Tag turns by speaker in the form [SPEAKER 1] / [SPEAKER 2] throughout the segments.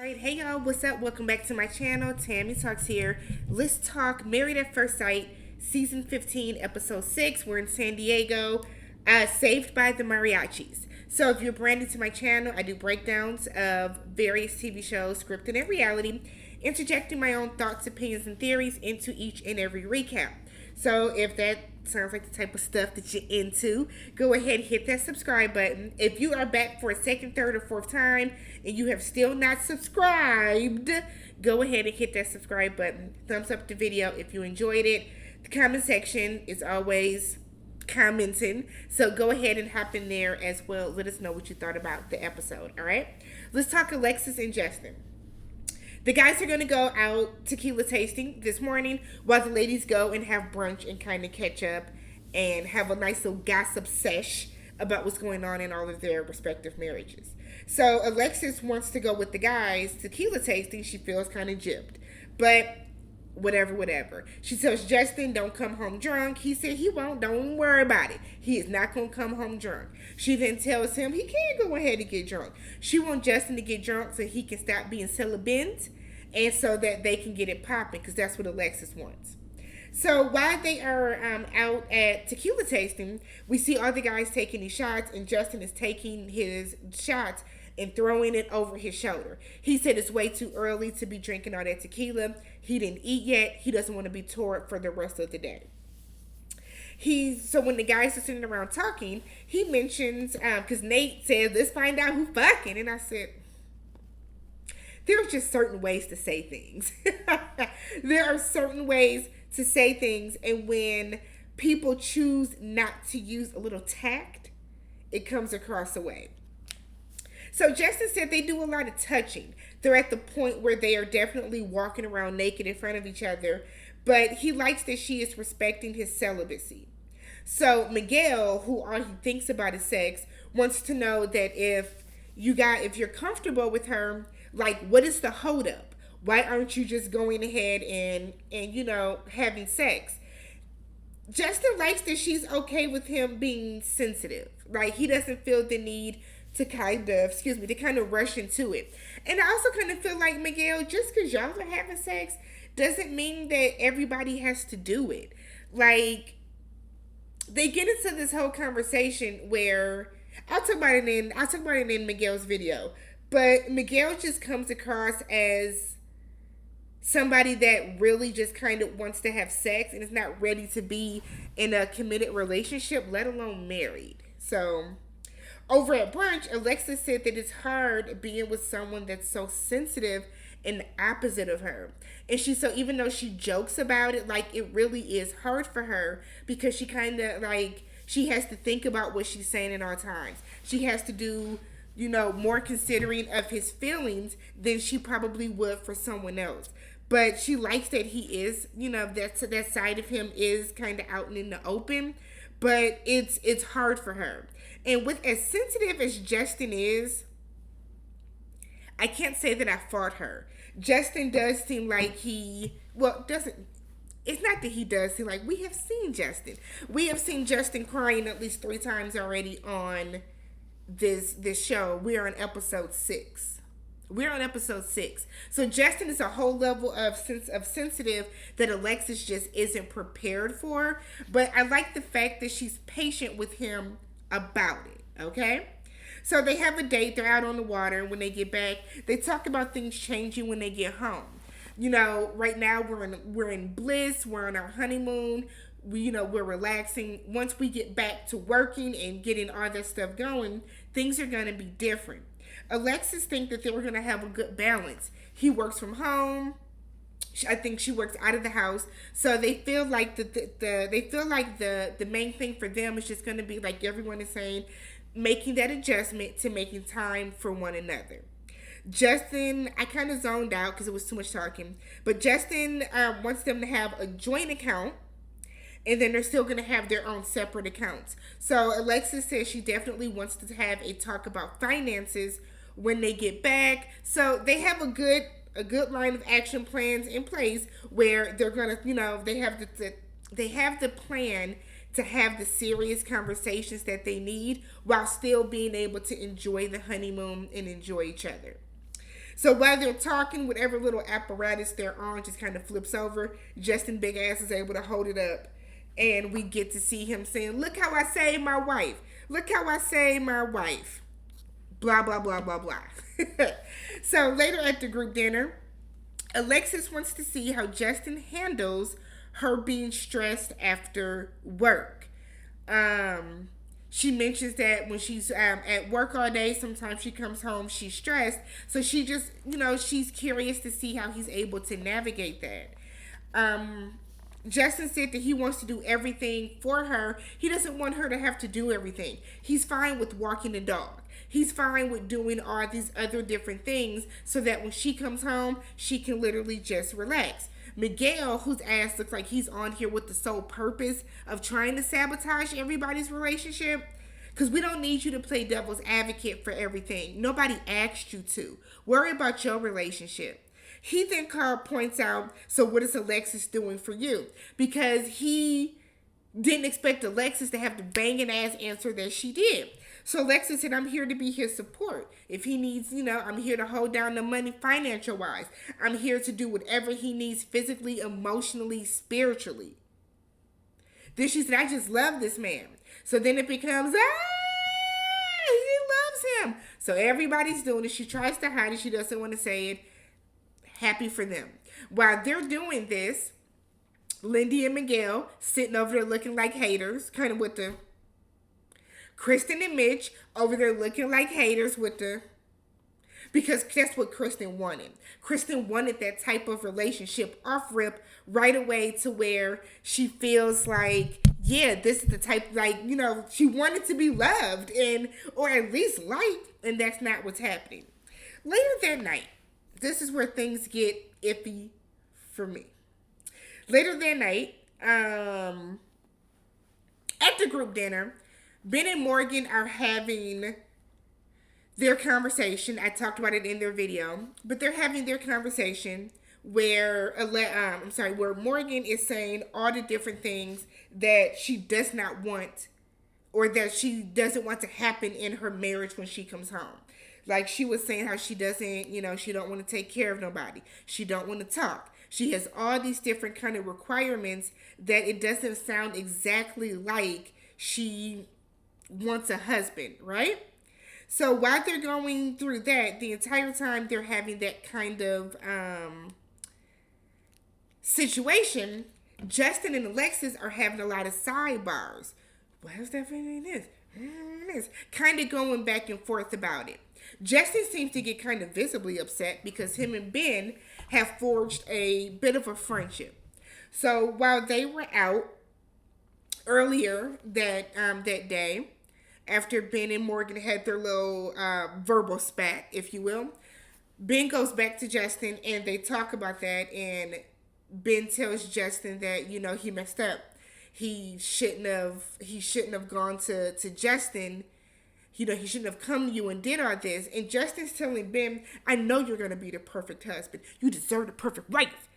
[SPEAKER 1] Alright, hey y'all, what's up? Welcome back to my channel. Tammy Talks here. Let's talk Married at First Sight, Season 15, Episode 6. We're in San Diego, saved by the mariachis. So if you're brand new to my channel, I do breakdowns of various TV shows, scripted and reality, interjecting my own thoughts, opinions, and theories into each and every recap. So if that sounds like the type of stuff that you're into, go ahead and hit that subscribe button. If you are back for a second, third, or fourth time and you have still not subscribed, go ahead and hit that subscribe button. Thumbs up the video if you enjoyed it. The comment section is always commenting, so go ahead and hop in there as well. Let us know what you thought about the episode. All right, let's talk Alexis and Justin. The guys are going to go out tequila tasting this morning while the ladies go and have brunch and kind of catch up and have a nice little gossip sesh about what's going on in all of their respective marriages. So Alexis wants to go with the guys tequila tasting. She feels kind of gypped, but whatever. She tells Justin, don't come home drunk. He said he won't. Don't worry about it. He is not going to come home drunk. She then tells him he can't go ahead and get drunk. She wants Justin to get drunk so he can stop being celibate and so that they can get it popping, because that's what Alexis wants. So while they are out at tequila tasting, we see all the guys taking these shots, and Justin is taking his shots and throwing it over his shoulder. He said it's way too early to be drinking all that tequila. He didn't eat yet. He doesn't want to be tore for the rest of the day. So when the guys are sitting around talking, he mentions, because Nate says, let's find out who fucking. And I said, there's just certain ways to say things. There are certain ways to say things, and when people choose not to use a little tact, it comes across a way. So Justin said they do a lot of touching. They're at the point where they are definitely walking around naked in front of each other, but he likes that she is respecting his celibacy. So Miguel, who all he thinks about is sex, wants to know that if you're comfortable with her, like, what is the holdup? Why aren't you just going ahead and having sex? Justin likes that she's okay with him being sensitive. Like, he doesn't feel the need to kind of rush into it. And I also kind of feel like, Miguel, just because y'all are having sex doesn't mean that everybody has to do it. Like, they get into this whole conversation where I'll talk about it in Miguel's video, but Miguel just comes across as somebody that really just kind of wants to have sex and is not ready to be in a committed relationship, let alone married. So over at brunch, Alexis said that it's hard being with someone that's so sensitive and the opposite of her. And even though she jokes about it, like, it really is hard for her, because she kind of, like, she has to think about what she's saying at all times. She has to do, more considering of his feelings than she probably would for someone else. But she likes that he is, that side of him is kind of out and in the open. But it's hard for her. And with as sensitive as Justin is, I can't say that I fought her. Justin does seem like it's not that he does seem like, we have seen Justin. We have seen Justin crying at least 3 times already on this show. We're on episode 6. So Justin is a whole level of sensitive that Alexis just isn't prepared for. But I like the fact that she's patient with him about it. Okay? So they have a date. They're out on the water. And when they get back, they talk about things changing when they get home. Right now we're in bliss. We're on our honeymoon. We're relaxing. Once we get back to working and getting all that stuff going, things are going to be different. Alexis thinks that they were going to have a good balance. He works from home. I think she works out of the house. So they feel like the main thing for them is just going to be, like everyone is saying, making that adjustment to making time for one another. Justin, I kind of zoned out because it was too much talking, but Justin wants them to have a joint account, and then they're still going to have their own separate accounts. So Alexis says she definitely wants to have a talk about finances when they get back. So they have a good line of action plans in place where they're going to, they have the plan to have the serious conversations that they need while still being able to enjoy the honeymoon and enjoy each other. So while they're talking, whatever little apparatus they're on just kind of flips over. Justin Big Ass is able to hold it up. And we get to see him saying, "Look how I saved my wife. Look how I saved my wife." Blah, blah, blah, blah, blah. So later at the group dinner, Alexis wants to see how Justin handles her being stressed after work. She mentions that when she's at work all day, sometimes she comes home, she's stressed. So she just, she's curious to see how he's able to navigate that. Justin said that he wants to do everything for her. He doesn't want her to have to do everything. He's fine with walking the dog. He's fine with doing all these other different things so that when she comes home, she can literally just relax. Miguel, whose ass looks like he's on here with the sole purpose of trying to sabotage everybody's relationship, because we don't need you to play devil's advocate for everything. Nobody asked you to. Worry about your relationship. He then points out, so what is Alexis doing for you? Because he didn't expect Alexis to have the banging ass answer that she did. So Alexis said, "I'm here to be his support. If he needs, I'm here to hold down the money financial wise. I'm here to do whatever he needs physically, emotionally, spiritually." Then she said, "I just love this man." So then it becomes, he loves him. So everybody's doing it. She tries to hide it. She doesn't want to say it. Happy for them. While they're doing this, Lindy and Miguel sitting over there looking like haters, kind of with the Kristen and Mitch over there looking like haters with the, because that's what Kristen wanted. Kristen wanted that type of relationship off rip right away to where she feels like, yeah, this is the type, she wanted to be loved and, or at least liked, and that's not what's happening. Later that night, this is where things get iffy for me. Later that night, at the group dinner, Ben and Morgan are having their conversation. I talked about it in their video, but they're having their conversation where where Morgan is saying all the different things that she does not want, or that she doesn't want to happen in her marriage when she comes home. Like she was saying how she doesn't, she don't want to take care of nobody. She don't want to talk. She has all these different kind of requirements that it doesn't sound exactly like she wants a husband, right? So while they're going through that, the entire time they're having that kind of situation, Justin and Alexis are having a lot of sidebars. Why is that feeling this? Kind of going back and forth about it. Justin seems to get kind of visibly upset because him and Ben have forged a bit of a friendship. So while they were out earlier that day, after Ben and Morgan had their little verbal spat, if you will, Ben goes back to Justin and they talk about that, and Ben tells Justin that, he messed up. He shouldn't have gone to Justin. He shouldn't have come to you and did all this. And Justin's telling Ben, "I know you're going to be the perfect husband. You deserve the perfect wife."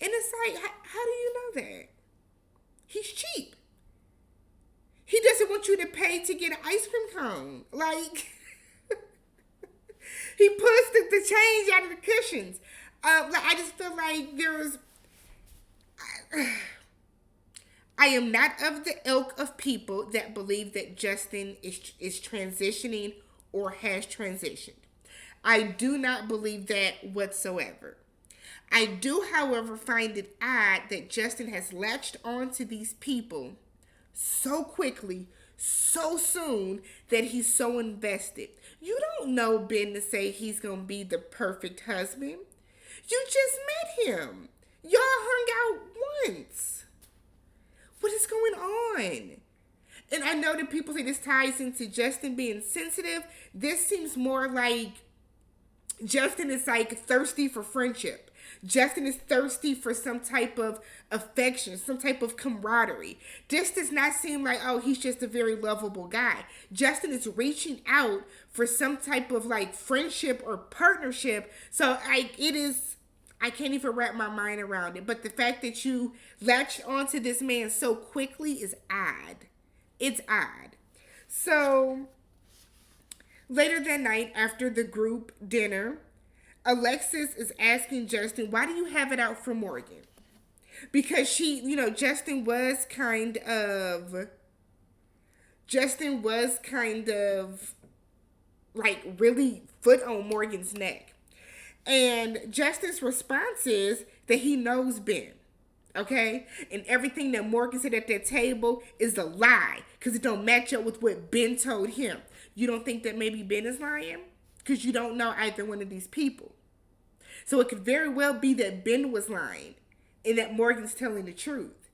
[SPEAKER 1] And it's like, how do you know that? He's cheap. He doesn't want you to pay to get an ice cream cone. Like, he pulls the change out of the cushions. I just feel like I am not of the ilk of people that believe that Justin is transitioning or has transitioned. I do not believe that whatsoever. I do, however, find it odd that Justin has latched on to these people so quickly, so soon, that he's so invested. You don't know Ben to say he's going to be the perfect husband. You just met him. Y'all hung out once. What is going on? And I know that people say this ties into Justin being sensitive. This seems more like Justin is like thirsty for friendship. Justin is thirsty for some type of affection, some type of camaraderie. This does not seem like, oh, he's just a very lovable guy. Justin is reaching out for some type of like friendship or partnership. So I can't even wrap my mind around it. But the fact that you latched onto this man so quickly is odd. It's odd. So later that night, after the group dinner, Alexis is asking Justin, why do you have it out for Morgan? Because Justin was kind of like really foot on Morgan's neck. And Justin's response is that he knows Ben. Okay? And everything that Morgan said at that table is a lie because it don't match up with what Ben told him. You don't think that maybe Ben is lying? Because you don't know either one of these people. So it could very well be that Ben was lying and that Morgan's telling the truth.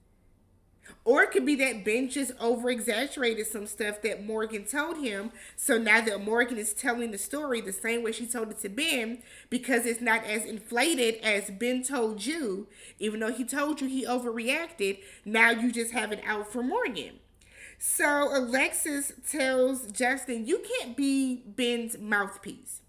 [SPEAKER 1] Or it could be that Ben just over-exaggerated some stuff that Morgan told him. So now that Morgan is telling the story the same way she told it to Ben, because it's not as inflated as Ben told you, even though he told you he overreacted, now you just have it out for Morgan. So Alexis tells Justin, you can't be Ben's mouthpiece.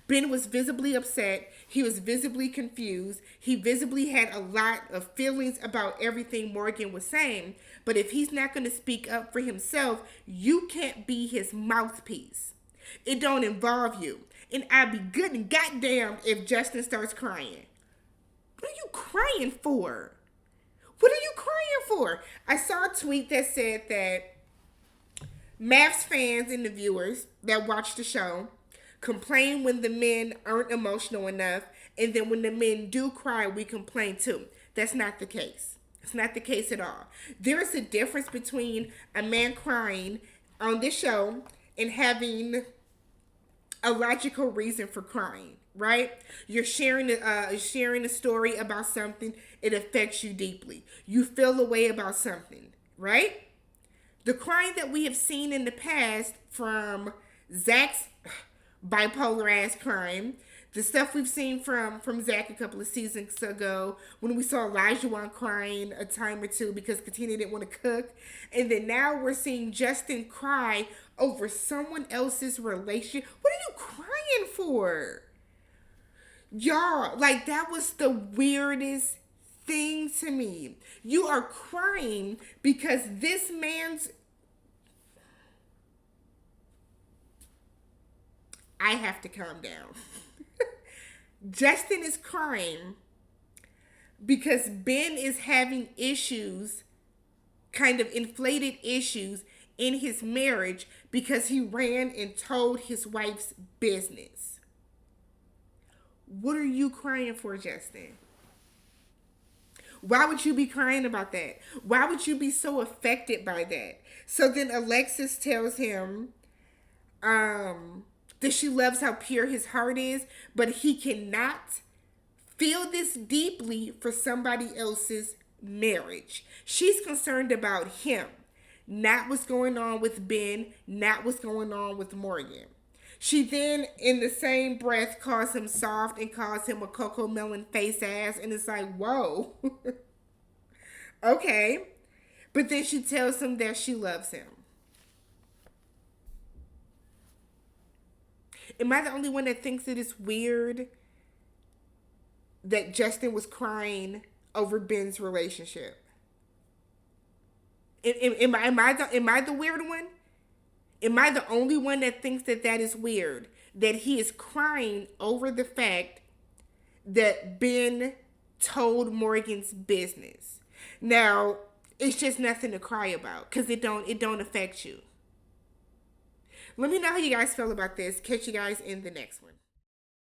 [SPEAKER 1] Ben was visibly upset. He was visibly confused. He visibly had a lot of feelings about everything Morgan was saying. But if he's not going to speak up for himself, you can't be his mouthpiece. It don't involve you. And I'd be good and goddamn if Justin starts crying. What are you crying for? What are you crying for? I saw a tweet that said that mafs fans and the viewers that watch the show complain when the men aren't emotional enough, and then when the men do cry, we complain too. That's not the case. It's not the case at all. There is a difference between a man crying on this show and having a logical reason for crying, right? You're sharing a story about something. It affects you deeply. You feel a way about something, right? The crying that we have seen in the past from Zach's bipolar ass crying, the stuff we've seen from Zach a couple of seasons ago when we saw Elijah crying a time or two because Katina didn't want to cook, and then now we're seeing Justin cry over someone else's relationship. What are you crying for? Y'all, like, that was the weirdest thing to me. You are crying because this man's... I have to calm down. Justin is crying because Ben is having issues, kind of inflated issues in his marriage because he ran and told his wife's business. What are you crying for, Justin? Why would you be crying about that? Why would you be so affected by that? So then Alexis tells him, that she loves how pure his heart is, but he cannot feel this deeply for somebody else's marriage. She's concerned about him, not what's going on with Ben, not what's going on with Morgan. She then, in the same breath, calls him soft and calls him a cocoa melon face ass, and it's like, whoa. Okay. But then she tells him that she loves him. Am I the only one that thinks it is weird that Justin was crying over Ben's relationship? Am I the weird one? Am I the only one that thinks that is weird? That he is crying over the fact that Ben told Morgan's business. Now, it's just nothing to cry about because it don't affect you. Let me know how you guys feel about this. Catch you guys in the next one.